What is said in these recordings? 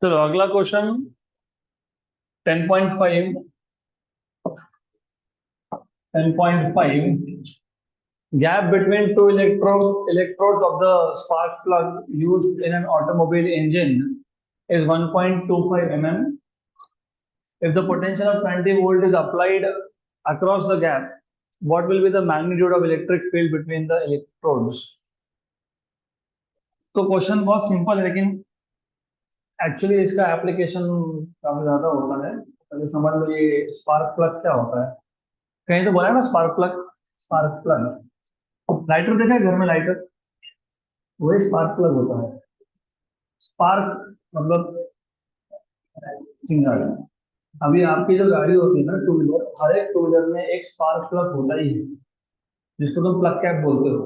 चलो अगला question 10.5 10.5 gap between two electrodes of the spark plug used in an automobile engine is 1.25 mm. If the potential of 20 volt is applied across the gap, what will be the magnitude of electric field between the electrodes? तो question बहुत simple है, लेकिन actually इसका application काफी ज्यादा होता है। पहले समझ लो ये स्पार्क प्लग क्या होता है। कहीं तो बोला है ना spark plug. Spark plug lighter देखा है घर में, लाइटर वही स्पार्क प्लग होता है। स्पार्क मतलब चिंगारी। अभी आपकी जो गाड़ी होती है ना टू व्हीलर, हर एक टू व्हीलर में एक स्पार्क प्लग होता ही है, जिसको तुम प्लग कैप बोलते हो।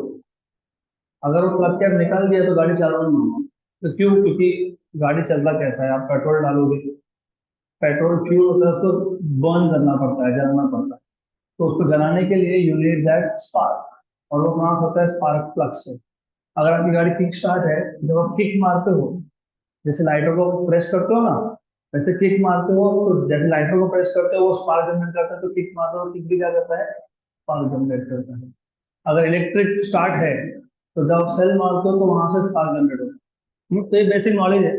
अगर वो प्लग कैप निकाल दिया तो गाड़ी चालू नहीं होगी। तो क्यों? क्योंकि गाड़ी चलता कैसा है, आप पेट्रोल डालोगे, पेट्रोल फ्यूल होता है, उसको बर्न करना पड़ता है, जलाना पड़ता है। तो उसको जलाने के लिए यू नीड दैट स्पार्क, और वो कहाँ से होता है? स्पार्क प्लग से। अगर आपकी गाड़ी किक स्टार्ट है, जब आप किक मारते हो, जैसे लाइटर को प्रेस करते हो ना, वैसे किक मारते हो, तो जैसे लाइटर को प्रेस करते हो वो स्पार्क जनरेट करता है, तो किक मारते हो, किक भी क्या करता है? स्पार्क जनरेट करता है। अगर इलेक्ट्रिक स्टार्ट है तो जब आप सेल मारते हो तो वहां से स्पार्क जनरेट होता है। तो ये बेसिक नॉलेज है।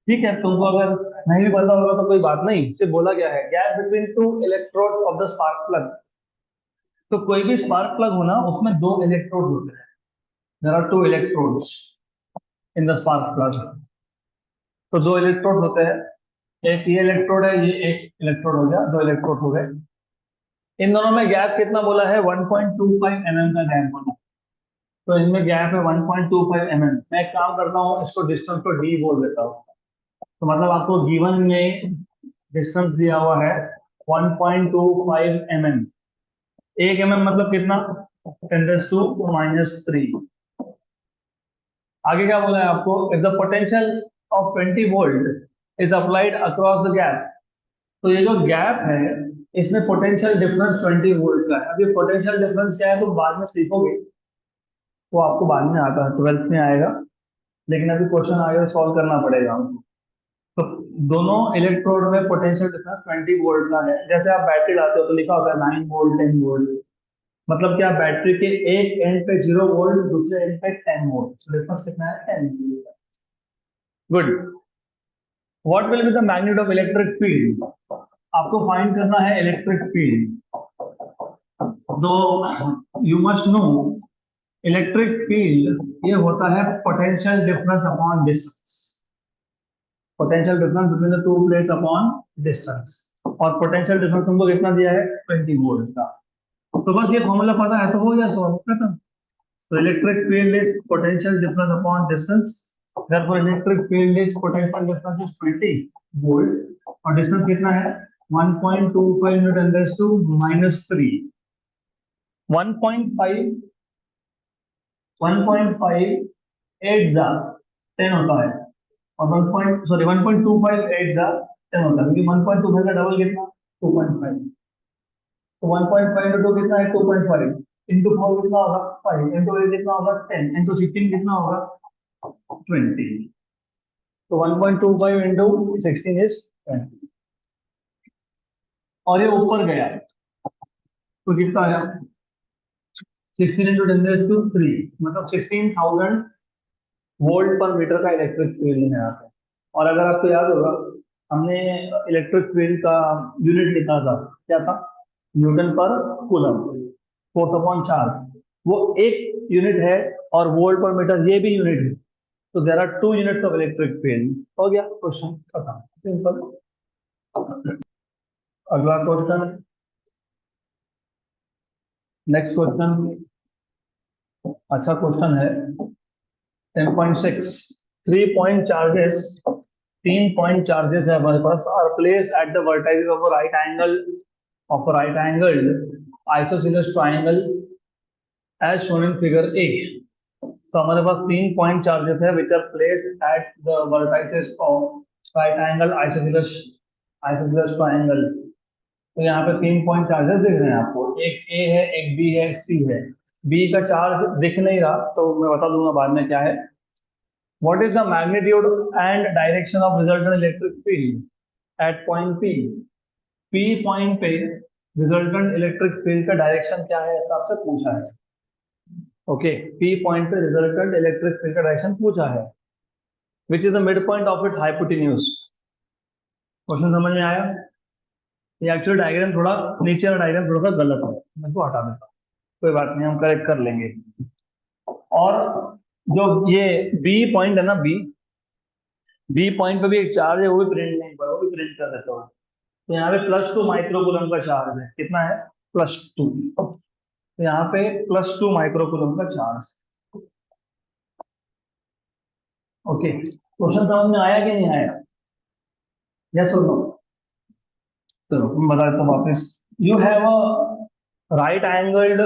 ठीक है, तुमको अगर नहीं भी पता होगा तो कोई बात नहीं, सिर्फ बोला गया है gap between two electrode of the spark plug. तो कोई भी स्पार्क प्लग होना, उसमें दो इलेक्ट्रोड होते हैं। There are two electrodes in the spark plug. तो दो इलेक्ट्रोड होते हैं, एक ये इलेक्ट्रोड है, ये एक इलेक्ट्रोड हो गया, दो इलेक्ट्रोड हो गए। इन दोनों में गैप कितना बोला है? 1.25 mm का गैप बोला। तो इनमें गैप है 1.25 mm। मैं एक काम करता हूँ, इसको डिस्टेंस को डी बोल देता हूँ। तो मतलब आपको गिवन में डिस्टेंस दिया हुआ है 1.25 mm। 1 mm मतलब कितना? 10⁻⁻3। आगे क्या बोला है आपको? If the potential of 20 volt is applied across the gap. तो ये जो गैप है, इसमें पोटेंशियल डिफरेंस 20 वोल्ट का है। अभी पोटेंशियल डिफरेंस क्या है तो बाद में सीखोगे, वो आपको बाद में आता है, 12th में आएगा। लेकिन अभी क्वेश्चन आगे सॉल्व करना पड़ेगा हमको। तो दोनों इलेक्ट्रोड में पोटेंशियल डिफरेंस 20 वोल्ट का है। जैसे आप बैटरी लाते हो तो लिखा होता है 9 वोल्ट 10 वोल्ट। मतलब क्या? बैटरी के एक एंड पे 0 वोल्ट, दूसरे एंड पे 10 वोल्ट। डिफरेंस कितना है? 10 volt. Good. What will be the magnitude of electric field? आपको फाइंड करना है इलेक्ट्रिक फील्ड। तो you must know electric field ये होता है potential difference upon distance. Potential difference between the two plates upon distance. और पोटेंशियल डिफरेंस तुमको कितना दिया है? 20 वोल्ट का। तो बस ये फॉर्मूला पता है तो हो गया सॉल्व, खत्म। तो electric field is potential difference upon distance. therefore electric field is potential difference is 20 volt, और डिस्टेंस कितना है? 1.25 न्यूटन रेज़ टू -3। 1.5 1.5 8 जा 10 होता है, और 1.25 8 जा 10 होता है, क्योंकि 1.25 का डबल कितना? 2.5। तो 1.5 इंटू 2 कितना है? 2.5 इंटू 4 कितना होगा? 5 इंटू 8 कितना होगा? 10 इंटू 16 कितना होगा? 20। तो 1.25 इंटू 16 इज 20, और ये ऊपर गया तो कितना आया? 16 इंटू 10⁻³ मतलब 16,000 वोल्ट पर मीटर का इलेक्ट्रिक फील्ड है यहाँ पे। और अगर आपको याद होगा, हमने इलेक्ट्रिक फील्ड का यूनिट लिखा था, क्या था? न्यूटन पर कूलम, फोर्स अपॉन चार्ज। वो एक यूनिट है, और वोल्ट पर मीटर ये भी यूनिट है। तो there are 2 units of electric field. हो गया क्वेश्चन खत्म, सिंपल। अगला क्वेश्चन, नेक्स्ट क्वेश्चन, अच्छा क्वेश्चन है। 10.6 3 पॉइंट चार्जेस, 3 पॉइंट चार्जेस है हमारे पास, are placed at the vertices of a right angle isosceles triangle as shown in figure A. तो हमारे पास 3 पॉइंट चार्जेस है which are placed at the vertices of right angle isosceles triangle. तो यहाँ पे 3 पॉइंट चार्जेस दिख रहे हैं आपको, एक ए है, एक बी है, एक सी है। बी का चार्ज दिख नहीं रहा, तो मैं बता दूंगा बाद में क्या है। What is the magnitude and direction of resultant electric field at point P. P point पे रिजल्टेंट इलेक्ट्रिक फील्ड का डायरेक्शन क्या है, ऐसा आपसे पूछा है। ओके, पी पॉइंट पे रिजल्टेंट इलेक्ट्रिक फील्ड का डायरेक्शन पूछा है, which is the mid point of its hypotenuse. Question समझ में आया? ये एक्चुअल डायग्राम थोड़ा, नीचे वाला डायग्राम थोड़ा सा गलत है, मैं इसको हटा देता हूँ, कोई बात नहीं, हम करेक्ट कर लेंगे। और जो ये बी पॉइंट है ना, बी बी पॉइंट पे भी एक चार्ज है, वो भी प्रिंट नहीं हुआ, वो भी प्रिंट कर देता हूँ। तो यहाँ पे +2 माइक्रोकूलम का चार्ज है, कितना है, +2। तो यहाँ पे +2 माइक्रोकूलम का चार्ज। ओके, क्वेश्चन समझ में आया कि नहीं आया? यस और नो? चलो मैं बता देता हूँ वापस। You have a right angled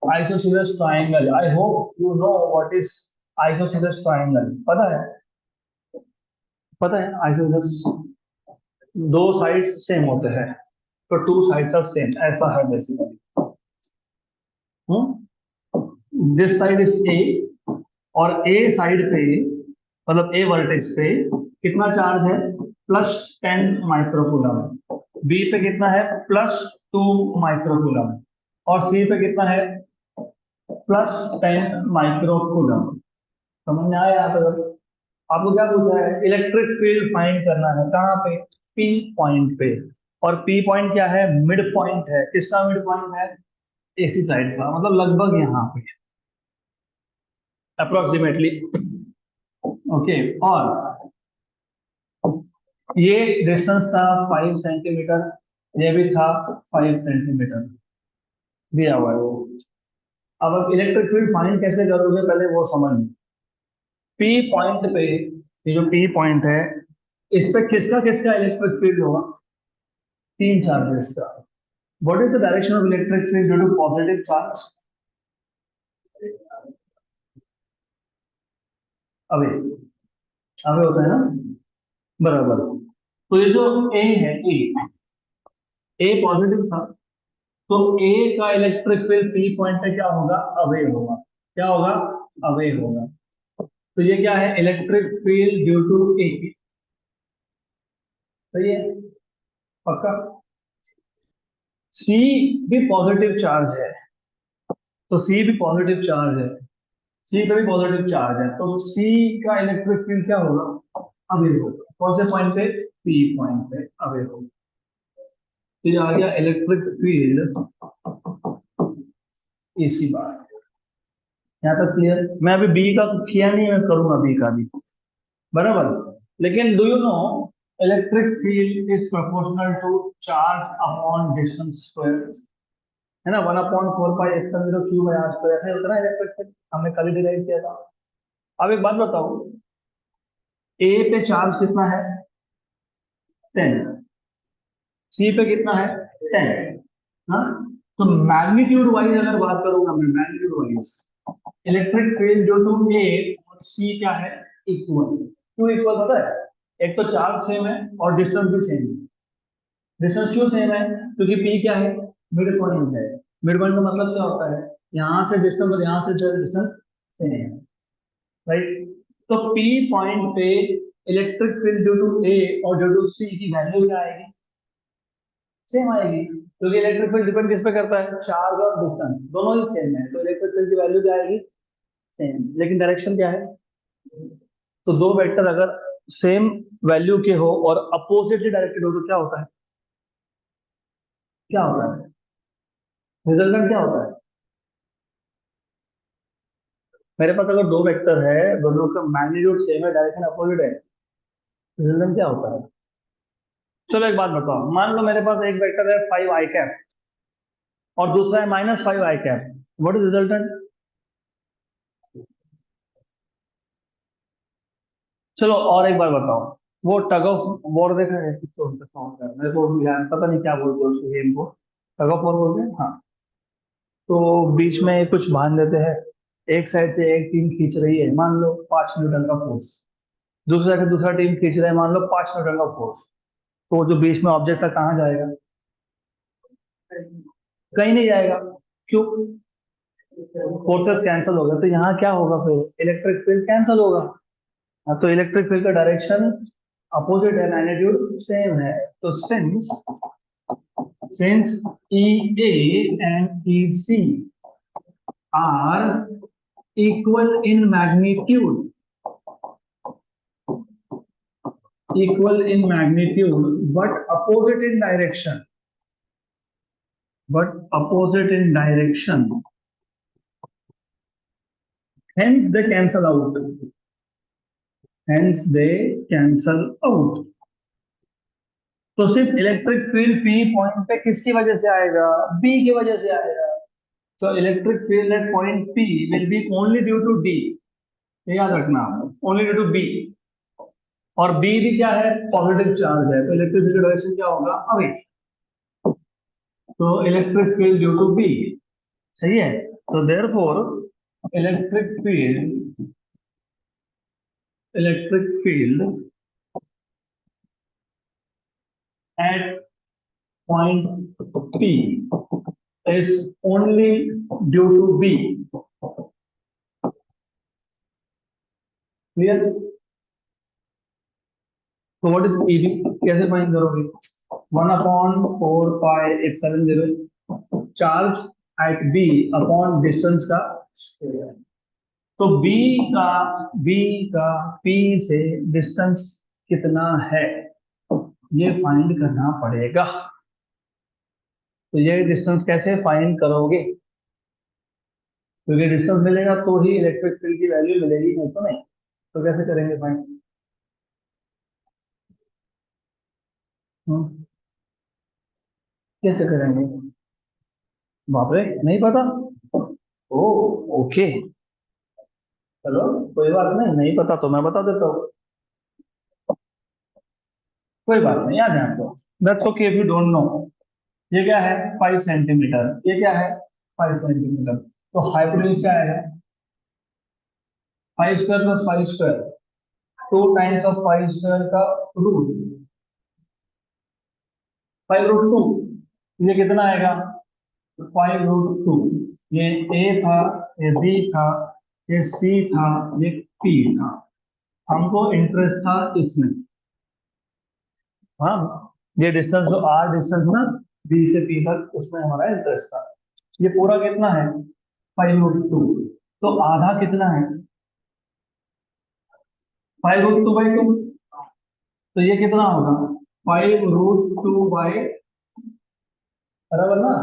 isosceles triangle. I hope you know what is isosceles triangle. पता है? पता है आइसोसेलेस, दो साइड्स सेम होते हैं, तो टू साइड्स आर सेम, ऐसा है basically. This side is a, और ए साइड पे, मतलब ए वर्टेक्स पे कितना चार्ज है, +10 माइक्रोकूलम। बी पे कितना है, +2 माइक्रोकूलम। और सी पे कितना है, +10 माइक्रोकूलम। समझ में आया यहाँ तक? आपको क्या पूछा है, इलेक्ट्रिक फील्ड फाइंड करना है, कहाँ पे, पी पॉइंट पे। और पी पॉइंट क्या है, मिड पॉइंट है। किसका मिड पॉइंट है, एसी साइड का, मतलब लगभग यहाँ पे, अप्रोक्सीमेटली। ओके, और ये डिस्टेंस था 5 सेंटीमीटर, ये भी था 5 सेंटीमीटर दिया हुआ है वो। अब इलेक्ट्रिक फील्ड फाइंड कैसे करोगे, पहले वो समझ। पी पॉइंट पे, ये जो पी पॉइंट है, इस पे किसका किसका इलेक्ट्रिक फील्ड होगा, तीन चार्जेस का। What is the direction of electric field due to positive charge? Away, away होता है ना, बराबर। तो ये जो ए है, ए पॉजिटिव था, तो ए का इलेक्ट्रिक फील्ड पी पॉइंट पे क्या होगा, अवे होगा। क्या होगा, अवे होगा। तो ये क्या है, इलेक्ट्रिक फील्ड ड्यू टू ए। सही है, पक्का। सी भी पॉजिटिव चार्ज है, तो सी भी पॉजिटिव चार्ज है, सी पे भी पॉजिटिव चार्ज है, तो सी का इलेक्ट्रिक फील्ड क्या होगा, अवे होगा। कौन से पॉइंट पे, पी पॉइंट पे अवे होगा। तो ये आ गया इलेक्ट्रिक फील्ड एसी बार। यहाँ तक क्लियर? मैं अभी बी का तो किया नहीं, मैं करूंगा बी का भी, बराबर। लेकिन do you know, electric field is proportional to charge upon distance square, है ना, 1/4πε0 क्यूब/r², ऐसे होता है ना इलेक्ट्रिक फील्ड, हमने कल ही डिराइव किया था। अब एक बात बताओ, ए पे चार्ज कितना है, 10, सी पे कितना है, 10। हाँ, तो मैग्नीट्यूड वाइज अगर बात करूंगा मैं, मैग्नीट्यूड वाइज इलेक्ट्रिक फील्ड जो टू ए और सी क्या है, इक्वल। क्यों इक्वल पता है? एक तो चार्ज सेम है और डिस्टेंस भी सेम है। डिस्टेंस क्यों सेम है, क्योंकि पी क्या है, मिड पॉइंट है। मिड पॉइंट का मतलब क्या होता है, यहाँ से डिस्टेंस और यहाँ से डिस्टेंस सेम है, राइट। तो पी पॉइंट पे इलेक्ट्रिक फील्ड ड्यू टू ए और ड्यू टू सी की वैल्यू क्या आएगी, सेम आएगी, क्योंकि इलेक्ट्रिक फील्ड डिपेंड किस पे करता है, चार्ज और डिस्टेंस, दोनों ही सेम है, तो इलेक्ट्रिक फील्ड की वैल्यू क्या आएगी, सेम। लेकिन डायरेक्शन क्या है, तो दो वेक्टर अगर सेम वैल्यू के हो और अपोजिटली डायरेक्टेड हो तो क्या होता है, क्या होता है, रिजल्टेंट क्या होता है। मेरे पास अगर दो वेक्टर है, दोनों का मैग्नीट्यूड सेम है, डायरेक्शन अपोजिट है, रिजल्टेंट क्या होता है। चलो एक बात बताओ, मान लो मेरे पास एक वेक्टर है 5i कैप और दूसरा है -5i cap, what is resultant. चलो और एक बार बताओ, वो टग ऑफ वॉर देखा है, किसको होता है? मेरे को पता नहीं क्या बोलते हैं उसको, गेम को टग ऑफ वॉर बोलते हैं, हाँ। तो बीच में कुछ बांध देते हैं, एक साइड से एक टीम खींच रही है, मान लो 5 न्यूटन का फोर्स, दूसरी साइड से दूसरा टीम खींच रहा है, मान लो 5 न्यूटन का फोर्स। तो वो जो बीच में ऑब्जेक्ट है कहाँ जाएगा, कहीं नहीं जाएगा। क्यों, फोर्सेस कैंसिल हो गए, तो यहाँ क्या होगा, फिर इलेक्ट्रिक फील्ड कैंसिल होगा। हाँ, तो इलेक्ट्रिक फील्ड का डायरेक्शन अपोजिट है, मैग्नीट्यूड सेम है। तो since E A and E C are equal in magnitude, but opposite in direction, hence they cancel out, तो सिर्फ इलेक्ट्रिक फील्ड पी पॉइंट पे किसकी वजह से आएगा, बी की वजह से आएगा। तो electric field at point P will be only due to D, याद रखना, ओनली ड्यू टू बी। और बी भी क्या है, पॉजिटिव चार्ज है, तो इलेक्ट्रिक फील्ड डायरेक्शन क्या होगा, अवे। तो electric field due to B, सही है। तो therefore electric field at point P is only due to B. Clear? So what is EB? कैसे फाइंड करोगे? 1/4 pi epsilon 0 charge at B upon distance का square. तो B का P से distance कितना है ये फाइंड करना पड़ेगा। तो ये डिस्टेंस कैसे फाइंड करोगे, क्योंकि डिस्टेंस मिलेगा तो ही इलेक्ट्रिक फील्ड की वैल्यू मिलेगी, नहीं तो नहीं। तो कैसे करेंगे फाइंड? कैसे करेंगे? बाप रे, नहीं पता? ओ, ओके, चलो कोई बात नहीं, नहीं पता तो मैं बता देता हूँ, कोई बात नहीं, याद है आपको। That's okay if you don't know. ये क्या है, 5 सेंटीमीटर, ये क्या है, 5 सेंटीमीटर। तो हाइपोटेन्यूज क्या है, 5 square plus 5 square, 2 times of 5 square का रूट, 5√2। ये कितना आएगा, 5√2। ये ए था, ये बी था, ये सी था, ये पी था। हमको इंटरेस्ट था इसमें, हाँ, ये डिस्टेंस जो आर डिस्टेंस ना बी से पी तक, उसमें हमारा इंटरेस्ट था। ये पूरा कितना है, 5√2। तो आधा कितना है, 5√2/2। तो ये कितना होगा, 5√2 बराबर ना,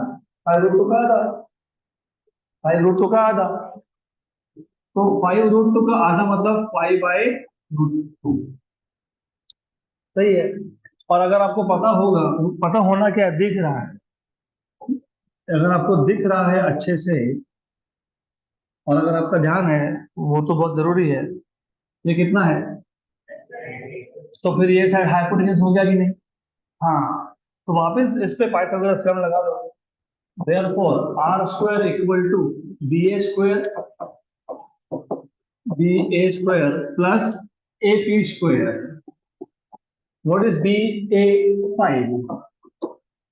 5√2 का आधा, 5√2 का आधा। तो 5√2 का आधा मतलब 5/√2, सही है। और अगर आपको पता होगा, पता होना क्या दिख रहा है, अगर आपको दिख रहा है अच्छे से और अगर आपका ध्यान है, वो तो बहुत जरूरी है। ये कितना है, तो फिर ये साइड हाइपोटेन्यूज हो गया कि नहीं, हाँ। तो वापस इस पे पाइथागोरस थ्योरम लगा दो। Therefore R square equal to B A square, plus A P square. What is B A, 5।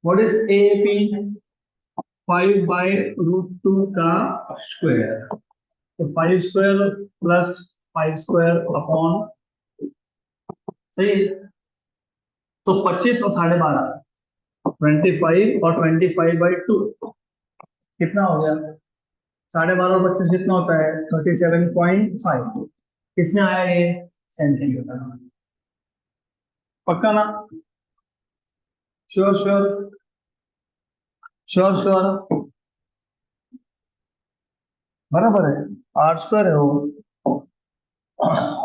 What is A P, 5/√2 का स्क्वायर। तो 5 स्क्वायर प्लस 5 स्क्वायर अपॉन, सही है। तो 25 और 12.5, 25 और 25/2 कितना हो गया, 12.5 और 25 कितना होता है, 37.5। किसमें आया ये, सेंटीमीटर। पक्का ना, श्योर श्योर श्योर श्योर, बराबर है, आर स्क्वायर है वो,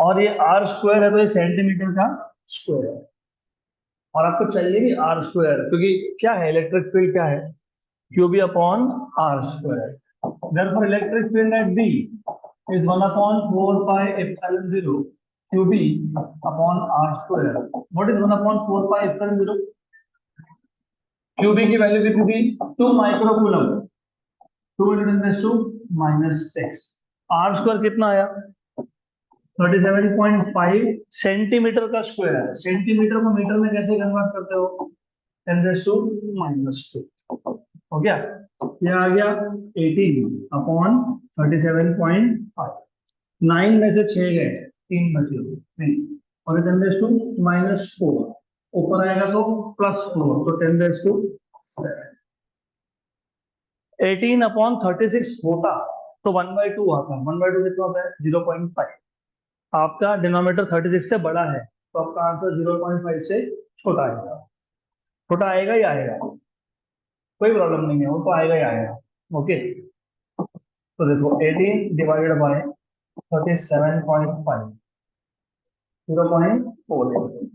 और ये आर स्क्वायर है तो ये सेंटीमीटर का स्क्वायर है। और आपको चाहिए भी आर स्क्वायर, क्योंकि क्या है, इलेक्ट्रिक फील्ड क्या है, QB upon R square. therefore electric field at B is 1/4 pi epsilon 0 QB upon R square. What is 1/4 pi epsilon 0? QB की वैल्यू कितनी थी, 2 माइक्रो कूलम, 2 × 10⁻⁶। R स्क्वायर कितना आया, 37.5 सेंटीमीटर का स्क्वायर। सेंटीमीटर को metre में कैसे कन्वर्ट करते हो, 10⁻⁻²। हो गया, ये आ गया 18/37.5। 9 में से 6 गए, 3 बचे 3 और 10⁻⁻⁴ ऊपर आएगा तो +4 तो 10⁻⁷ 18/36 होता तो 1/2 आता है। 1/2 कितना होता है 0.5। आपका डिनोमिनेटर 36 से बड़ा है तो आपका आंसर 0.5 से छोटा आएगा। छोटा आएगा ही आएगा, कोई प्रॉब्लम नहीं है, वो तो आएगा ही आएगा। ओके, तो देखो 18 डिवाइडेड बाय 37.5 0.48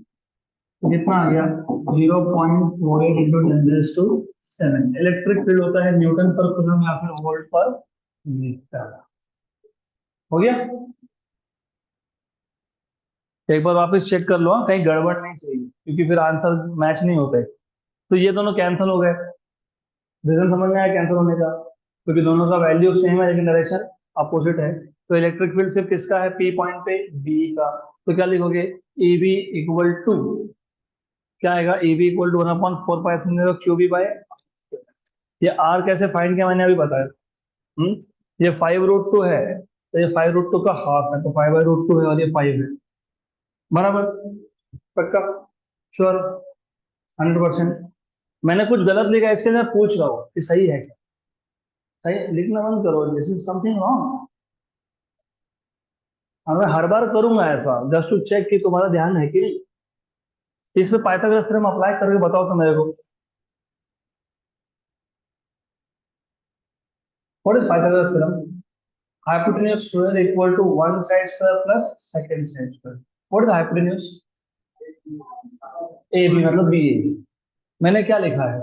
कितना आ गया 0.48 इंटू 10⁻⁷। इलेक्ट्रिक फील्ड होता है न्यूटन पर कूलम या फिर वोल्ट पर मीटर। हो गया, एक बार वापस चेक कर लो, कहीं गड़बड़ नहीं चाहिए क्योंकि फिर आंसर मैच नहीं होते। तो ये दोनों कैंसिल हो गए, रीजन समझ में आया कैंसिल होने का, क्योंकि दोनों का वैल्यू सेम है लेकिन डायरेक्शन अपोजिट है। तो इलेक्ट्रिक फील्ड सिर्फ किसका है पी पॉइंट पे बी का, तो क्या लिखोगे ए बी इक्वल टू क्या आएगा A B equal to 1/4 Q B by. ये आर कैसे फाइंड किया मैंने अभी बताया। ये 5√2 है तो ये 5√2 का हाफ है तो 5/√2 है और ये 5 है। बराबर, पक्का, श्योर, 100%। मैंने कुछ गलत लिखा है इसके लिए पूछ रहा हूँ कि सही है क्या। सही लिखना बंद करो, दिस इज समथिंग रॉन्ग। मैं हर बार करूंगा ऐसा जस्ट टू चेक कि तुम्हारा ध्यान है कि नहीं। इसमें पाइथागोरस थ्योरम अप्लाई करके बताओ तो मेरे को, what is Pythagoras theorem. Hypotenuse square equal to one side square plus second side square. What is hypotenuse A B मतलब बी ए। मैंने क्या लिखा है,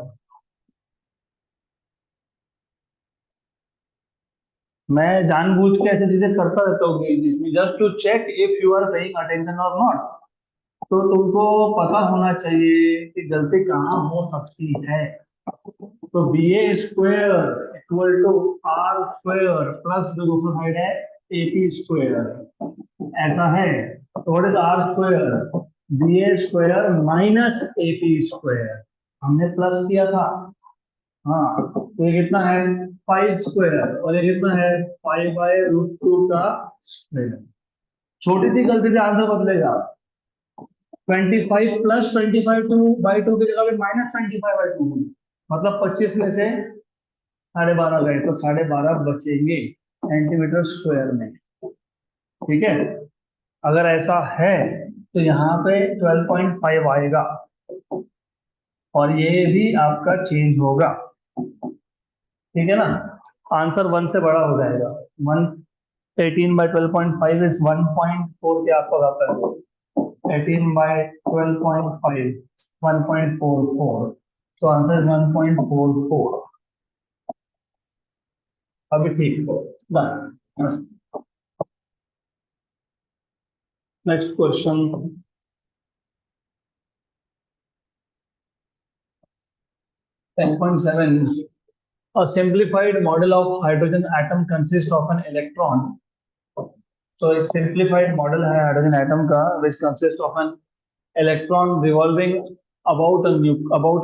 मैं जानबूझ के ऐसी चीजें करता रहता हूँ just to check if you are paying attention और नॉट। तो तुमको पता होना चाहिए कि गलती कहाँ हो सकती है। तो B A square equal to R square plus जो दूसरा साइड है ए पी स्क्वेयर, ऐसा है। तो what is R square B A square minus A P square, हमने प्लस किया था। हाँ, तो ये कितना है 5 स्क्वेयर और ये कितना है 5/√2 का स्क्वेयर। छोटी सी गलती से आंसर बदलेगा। 25 प्लस 25/2 की जगह पे -25/2, मतलब 25 में से 12.5 गए तो 12.5 बचेंगे सेंटीमीटर स्क्वायर में। ठीक है, अगर ऐसा है तो यहाँ पे 12.5 आएगा और ये भी आपका चेंज होगा। ठीक है ना, आंसर 1 से बड़ा हो जाएगा। 18/12.5 इज 1.4 के आसपास आता है। 18/12.5 1.44, तो आंसर 1.44। अभी ठीक हो, next question. 10.7, a simplified model of hydrogen atom consists of an electron। तो एक सिंप्लीफाइड मॉडल है हाइड्रोजन एटम का which consist of an electron revolving about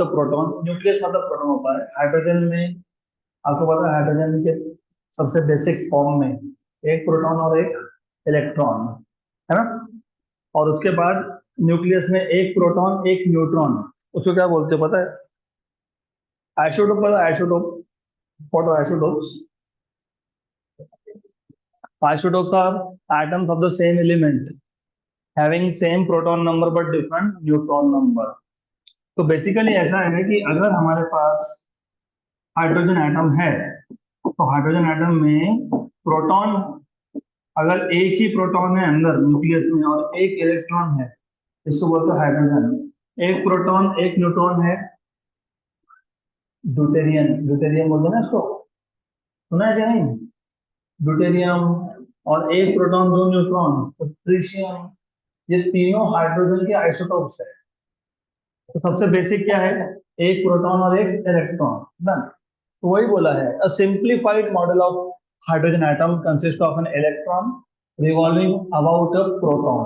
a proton. Nucleus मतलब प्रोटॉन होता है हाइड्रोजन में। आपको पता है हाइड्रोजन के सबसे बेसिक फॉर्म में एक प्रोटॉन और एक इलेक्ट्रॉन है ना, और उसके बाद न्यूक्लियस में एक प्रोटॉन एक न्यूट्रॉन। उसको क्या बोलते हो पता है, आइसोटोप। पता है isotope, what are isotopes. Isotopes are atoms of the same element having same proton number but different neutron number। तो बेसिकली ऐसा है कि अगर हमारे पास हाइड्रोजन एटम है तो हाइड्रोजन एटम में प्रोटॉन, अगर एक ही प्रोटॉन है अंदर न्यूक्लियस में और एक इलेक्ट्रॉन है, इसको बोलते हैं हाइड्रोजन। एक प्रोटॉन एक न्यूट्रॉन है, ड्यूटेरियम। ड्यूटेरियम बोलते हैं ना इसको, सुना है क्या नहीं, ड्यूटेरियम। और एक प्रोटॉन दो न्यूट्रॉन तो ट्रिशियम। ये तीनों हाइड्रोजन के आइसोटोप्स है। तो सबसे बेसिक क्या है, एक प्रोटॉन और एक इलेक्ट्रॉन, डन। तो वही बोला है अ simplified model of hydrogen atom consist of an electron revolving about a proton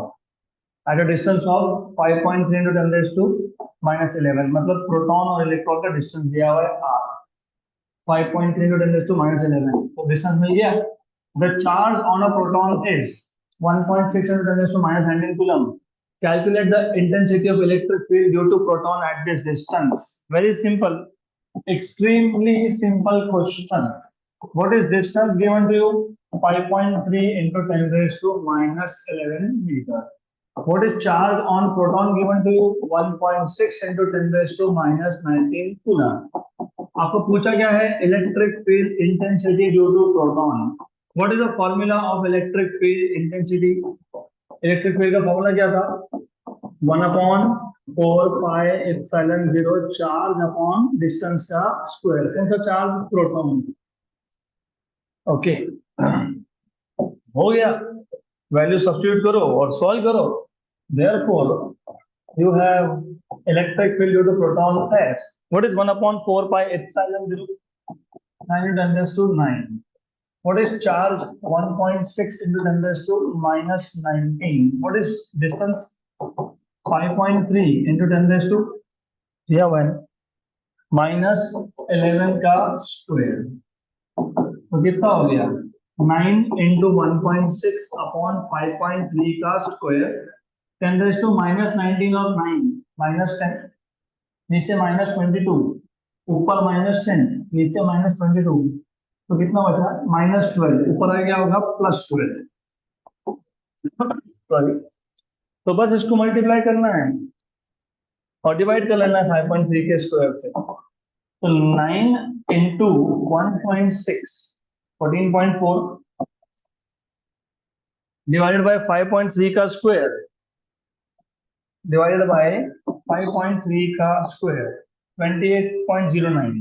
at a distance of 5.3 into 10⁻⁻11। मतलब प्रोटॉन और इलेक्ट्रॉन का डिस्टेंस दिया हुआ है r, 5.3 into 10⁻⁻11, तो डिस्टेंस मिल गया। The charge on a proton is 1.6 into 10 raised to minus 19 coulomb. Calculate the intensity of electric field due to proton at this distance. Very simple, extremely simple question. What is distance given to you? 5.3 into 10 raised to minus 11 meter. What is charge on proton given to you? 1.6 into 10 raised to minus 19 coulomb. आपको पूछा क्या है? Electric field intensity due to proton. What is the formula of electric field intensity? Electric field का formula क्या था? 1/4 pi epsilon 0 charge upon distance का square. कौन सा चार्ज? प्रोटॉन. ओके, हो गया. वैल्यू सब्स्टिट्यूट करो और सॉल्व करो. Therefore you have electric field due to proton S. What is 1/4 pi epsilon 0? 9 into 10 raised to 9. What is charge? 1.6 into 10 raised to minus 19. What is distance? 5.3 into 10 raised to 1 minus 11 का square. तो कितना हो गया? 9 into 1.6 upon 5.3 का square. 10 raised to minus 19 और 9 minus 10, नीचे minus 22, ऊपर minus 10, नीचे minus 22, तो कितना बचा? minus 12. ऊपर आ गया होगा plus 12. सॉरी, तो बस इसको मल्टीप्लाई करना है और डिवाइड कर लेना है 5.3 के स्क्वायर से. तो 9 into 1.6 14.4 डिवाइडेड बाय 5.3 का स्क्वायर divided by 5.3 का स्क्वायर 28.09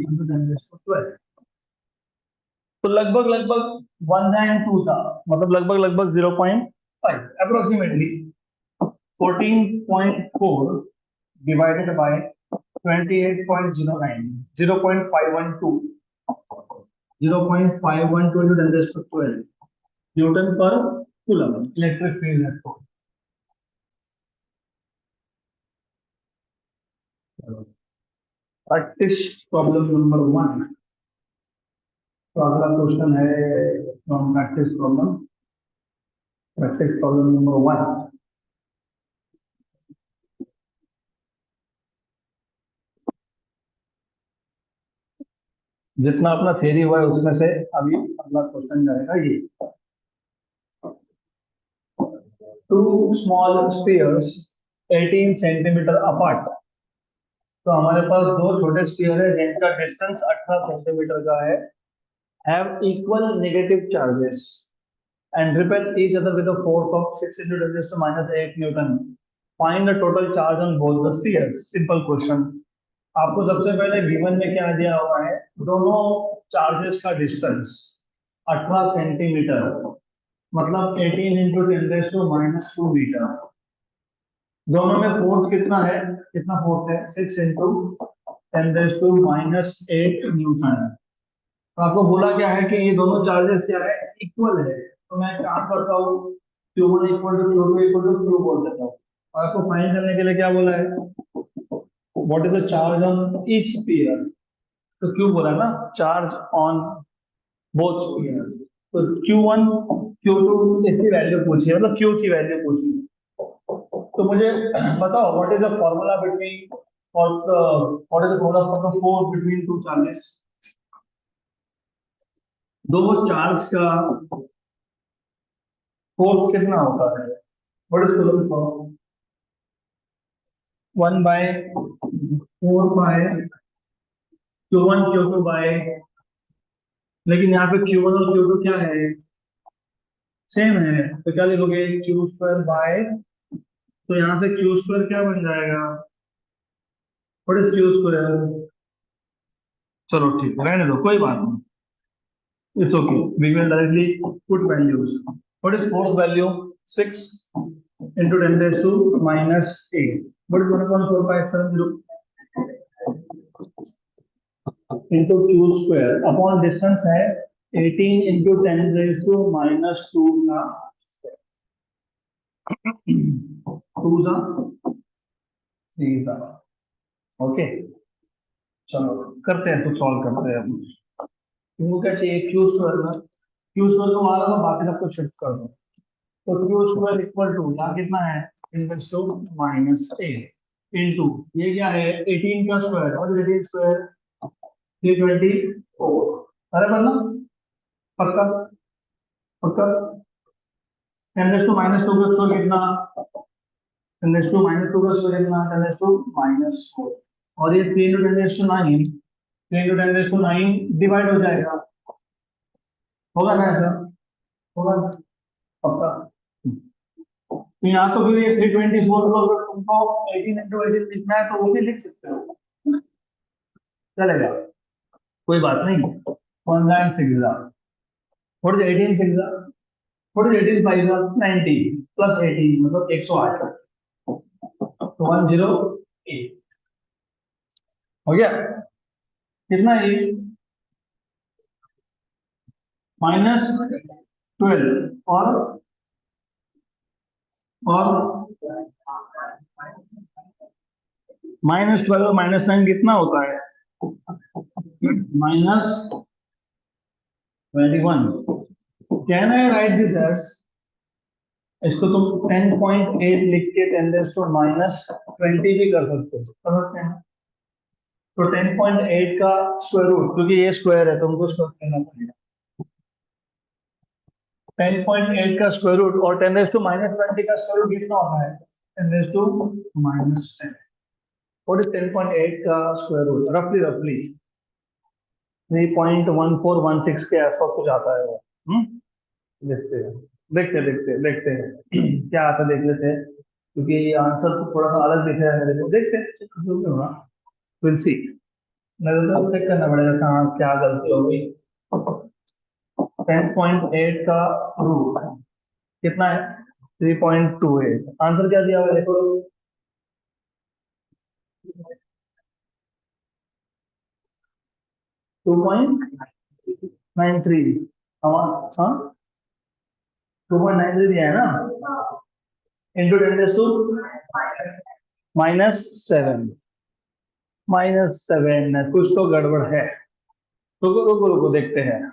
into 10 raised to 12. तो लगभग 1 and 2 था, मतलब लगभग 0.5 approximately. 14.4 divided by 28.09 0.512 into 10 raised to 12 Newton पर कूलम इलेक्ट्रिक फील्ड है. Practice problem number 1. तो अगला क्वेश्चन है फ्रॉम प्रैक्टिस प्रॉब्लम नंबर 1. जितना अपना थ्योरी हुआ है उसमें से अभी अगला क्वेश्चन जाएगा ये. Two small spheres 18 centimetre apart. तो हमारे पास दो छोटे स्फीयर है जिनका डिस्टेंस 18 सेंटीमीटर का है. Have equal negative charges and repel each other with a force of 6 into 10 raised to minus 8 Newton. Find the total charge on both the spheres. Simple question. आपको सबसे पहले गिवन में क्या दिया हुआ है? दोनों चार्जेस का डिस्टेंस 18 सेंटीमीटर, मतलब 18 into 10 raised to minus 2 metre. दोनों में फोर्स कितना है? कितना फोर्स है? 6 into 10 raised to minus 8 Newton. तो आपको बोला क्या है कि ये दोनों चार्जेस क्या है? इक्वल है. तो मैं क्या करता हूँ? Q1 equal to Q2 equal to Q बोल देता हूँ. और आपको फाइंड करने के लिए क्या बोला है? What is the charge on each sphere? तो Q बोला ना, charge on both spheres. तो Q1 Q2 इसकी वैल्यू पूछी है, मतलब Q की वैल्यू पूछी. तो मुझे बताओ what is the formula between और what is the formula for the force between two charges. दो चार्ज का फोर्स कितना होता है? What is Coulomb force? 1/4 pi Q1 Q2 by, लेकिन यहाँ पे Q1 और Q2 क्या है? सेम है. तो क्या लिखोगे? Q स्क्वायर बाय, तो यहाँ से Q स्क्वायर क्या बन जाएगा? What is Q square? चलो ठीक है, रहने दो, कोई बात नहीं. It's okay. We will directly put values. What is force value? 6 into 10 raised to minus 8. What is 1/4 pi epsilon 0 into Q square upon distance है 18 into 10 raised to minus 2 का स्क्वायर. 2 का 3 का. ओके, चलो करते हैं, तो सॉल्व करते हैं. Q क्या चाहिए? Q स्क्वायर ना, क्यू स्क्वायर को बाहर लो, बाकी सबको शिफ्ट कर दो। तो क्यू स्क्वायर इक्वल टू यहाँ कितना है, 10⁻⁸ इंटू ये क्या है 18 का स्क्वायर, और 18 स्क्वायर 324। अरे बनना पक्का पक्का। 10⁻² का स्क्वायर कितना, 10⁻² का स्क्वायर कितना, 10⁻⁴। और ये 3 इंटू 10⁹, 3 इंटू 10⁹ डिवाइड हो जाएगा, होगा ना ऐसा, होगा पक्का। तो यहाँ तो फिर ये 324 को अगर तुमको 18 इंटू 18 लिखना है तो वो भी लिख सकते हो, चलेगा, कोई बात नहीं। 1 6 what is 18 6 what is 18 5 90 plus 18 मतलब 108, तो 108 हो गया। कितना ये -12 और -12 और -9 कितना होता है, -21। Can I write this as, इसको तुम 10.8 लिख के 10⁻⁻20 भी कर सकते हो, कर सकते हैं। तो 10.8 का स्क्वायर रूट, क्योंकि ये स्क्वायर है तो हमको स्क्वायर करना पड़ेगा, 10.8 का स्क्वायर रूट और 10⁻⁻20 का स्क्वायर रूट कितना होता है, 10⁻⁻10। व्हाट इज 10.8 का स्क्वायर रूट, रफली रफली 3.1416 के आसपास कुछ आता है वो। देखते हैं देखते हैं क्या आता है, देख लेते हैं, क्योंकि आंसर तो थोड़ा सा अलग दिख रहा है मेरे को, देखते हैं जो भी होगा विल सी। मेरे को चेक करना पड़ेगा कहाँ क्या गलती हो गई। 10.8 का रूट कितना है, 3.28। आंसर क्या दिया हुआ है देखो, 2.93। हाँ हाँ 2.93 दिया है ना, इंटू 10⁻⁻7। -7 है, कुछ तो गड़बड़ है। रुको रुको रुको देखते हैं,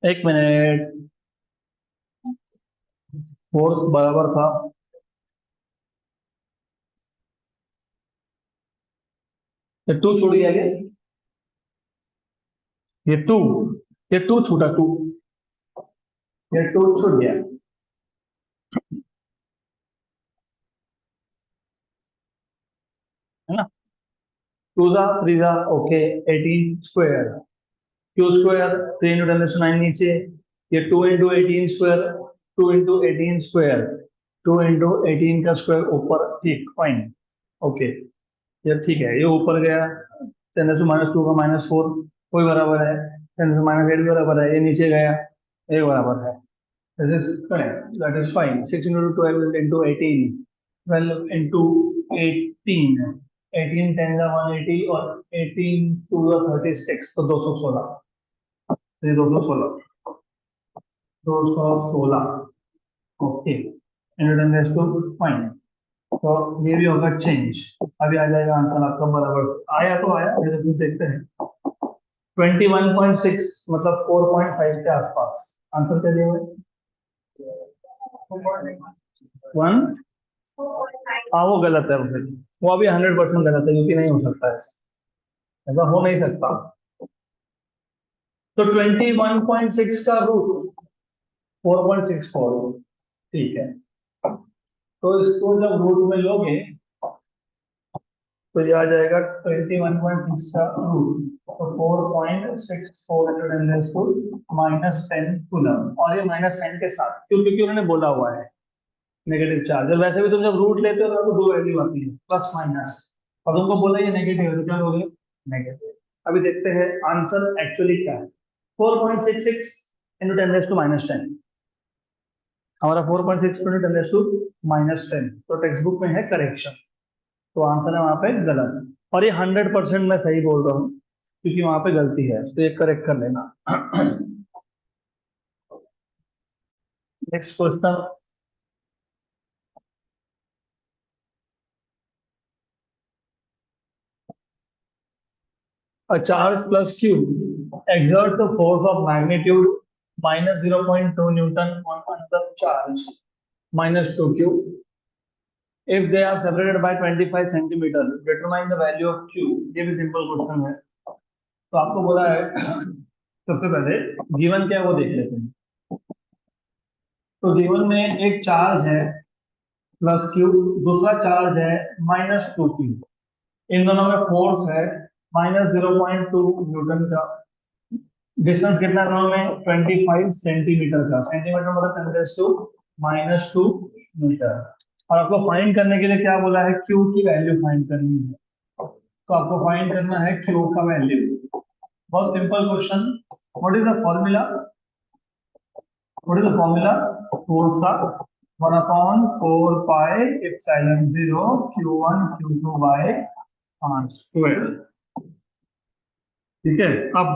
एक मिनट। फोर्स बराबर था, ये टू छूट गया क्या, ये टू, ये टू छूटा, टू, ये टू छूट गया है ना। टू जा 3 जा okay, 18 square, Q square 3 into 10⁻⁹ नीचे, ये 2 into 18 square, 2 into 18 square, 2 into 18 का स्क्वायर ऊपर, ठीक फाइन ओके। ये ठीक है, ये ऊपर गया, 10⁻² का -4 कोई बराबर है, 10⁻8 भी बराबर है, ये नीचे गया, ये बराबर है। This is correct, that is fine. 6 into 12 into 18, 12 into 18, 18 10 का 180 और 18 2 का 36, तो 216, ये 216, 216 ओके, इंटू 10⁻², फाइन। तो ये भी होगा चेंज, अभी आ जाएगा आंसर आपका बराबर, आया तो आया, ये तो फिर देखते हैं। 21.6 मतलब 4.5 के आसपास आंसर क्या दिया हुआ है, 1। हाँ वो गलत है फिर, वो अभी 100% गलत है, क्योंकि नहीं हो सकता ऐसा, ऐसा हो नहीं सकता। तो 21.6 का रूट 4.64, ठीक है। तो इसको जब रूट में लोगे तो ये आ जाएगा 21.6 का रूट, तो 4.64 इंटू 10⁻⁻10 कूलम, और ये -10 के साथ, क्योंकि उन्होंने बोला हुआ है नेगेटिव चार्ज। और वैसे भी तुम जब रूट लेते हो तो दो वैल्यू आती है, प्लस माइनस, और तुमको बोला ये नेगेटिव है तो क्या लोगे, नेगेटिव। अभी देखते हैं आंसर एक्चुअली क्या है। 4.66 इंटू 10⁻⁻10, हमारा 4.6 इंटू 10⁻⁻10, तो टेक्स्ट बुक में है करेक्शन, तो आंसर है वहां पे गलत। और ये 100% मैं सही बोल रहा हूँ, क्योंकि वहां पे गलती है, तो ये करेक्ट कर लेना। Next question, a charge plus q exerts the force of magnitude minus 0.2 newton on another charge minus 2q. If they are separated by 25 centimeter, determine the value of q. ये भी सिंपल क्वेश्चन है। तो आपको बोला है सबसे पहले given क्या है वो देख लेते हैं। तो गिवन में एक चार्ज है प्लस क्यू, दूसरा चार्ज है माइनस 2q। इन दोनों में फोर्स है माइनस 0.2 न्यूटन का। डिस्टेंस कितना है दोनों में? 25 सेंटीमीटर का। सेंटीमीटर मतलब 10⁻⁻² मीटर। और आपको फाइंड करने के लिए क्या बोला है? क्यू की वैल्यू फाइंड करनी है। तो आपको फाइंड करना है क्यू का वैल्यू। बहुत simple question. What is the formula? What is the formula? Force का 1/4 pi epsilon 0 q1 q2 by r square. ठीक है। अब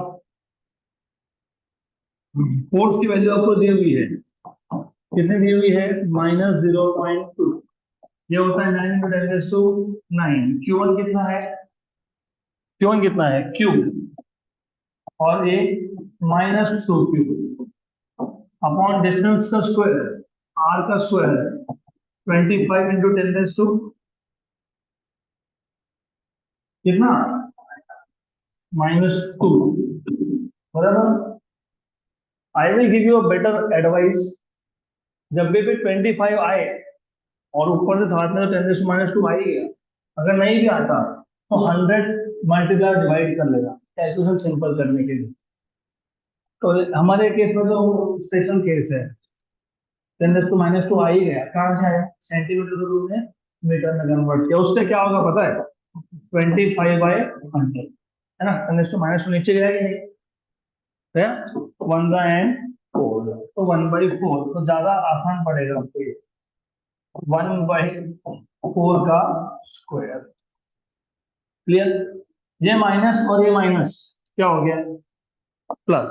फोर्स की वैल्यू आपको दी हुई है, कितनी दी हुई है? -0.2। ये होता है 9 × 10⁹ Q1 कितना है? Q1 कितना है? Q और ये -2Q अपॉन डिस्टेंस का स्क्वायर, R का स्क्वायर है 25 × 10⁻, कितना? -2। बराबर। I will give you a better advice. जब भी 25 आए और ऊपर से साथ में तो 10⁻² आ ही गया, अगर नहीं भी आता तो 100 मल्टीप्लाई डिवाइड कर लेगा कैलकुलेशन सिंपल करने के लिए। तो हमारे केस में तो स्पेशल केस है, 10⁻² आ ही गया। कहाँ से आया? सेंटीमीटर से तुमने मीटर में कन्वर्ट किया। उससे क्या होगा पता है? 25/100 है ना। 10⁻² नीचे गया कि नहीं है? 1/4 तो 1/4 तो ज्यादा आसान पड़ेगा आपको ये। 1/4 का स्क्वायर। क्लियर? ये माइनस और ये माइनस क्या हो गया? प्लस।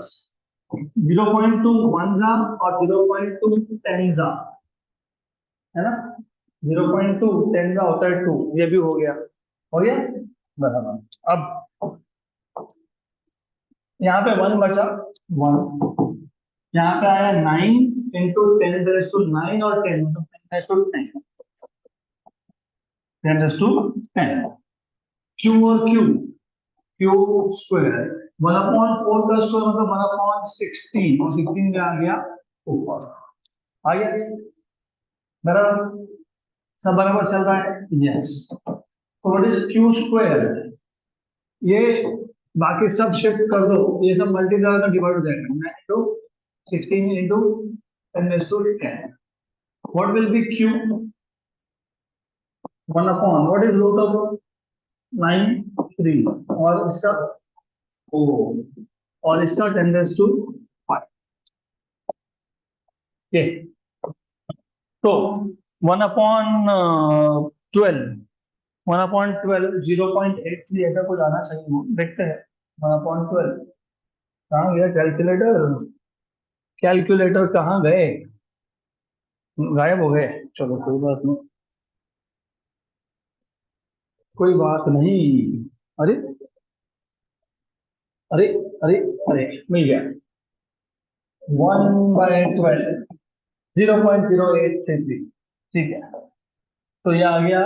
0.2 वन जा और 0.2 10 जा, है ना। 0.2 10 जा होता है 2, ये भी हो गया। हो गया बराबर। अब यहाँ पे 1 बचा, 1 यहाँ पे आया 9 × 10⁻⁹ और 10 तो 10⁻10, 10⁻10। Q और Q, Q स्क्वायर 1/4 का स्क्वायर मतलब 1/16 और 16 में आ गया ऊपर। आ गया बराबर। सब बराबर चल रहा है? यस। तो व्हाट इज Q स्क्वायर? ये बाकी सब शिफ्ट कर दो, ये सब मल्टीप्लाई का डिवाइड हो जाएगा। 9 × 16 × 10⁻10। What will be Q? 1/, what is root of 9? 3 और इसका ओ और इसका 10⁻5। ये तो 1/12, 1/12 0.83 ऐसा कुछ आना चाहिए वो। देखते हैं 1/12 कहाँ गया कैलकुलेटर? कैलकुलेटर कहाँ गए? गायब हो गए। चलो कोई बात नहीं, कोई बात नहीं। अरे अरे अरे अरे मिल गया। 1/12 0.0833। ठीक है। तो ये आ गया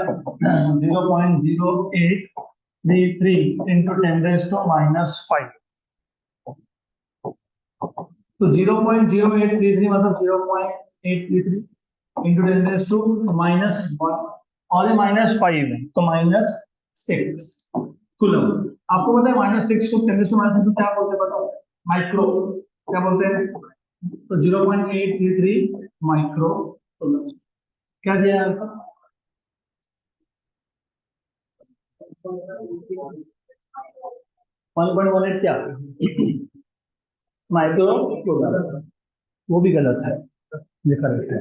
0.0833 इंटू 10⁻⁻5। तो 0.0833 मतलब 0.833 इंटू 10⁻⁻1 और ये -5 है तो -6 कूलम। आपको पता है -6 को 10⁻⁻6 क्या बोलते हैं? बताओ। माइक्रो क्या बोलते हैं? तो 0.833 माइक्रो कूलम। क्या दिया आंसर? 1.18 क्या? Micro coulomb. वो भी गलत है, ये करेक्ट है।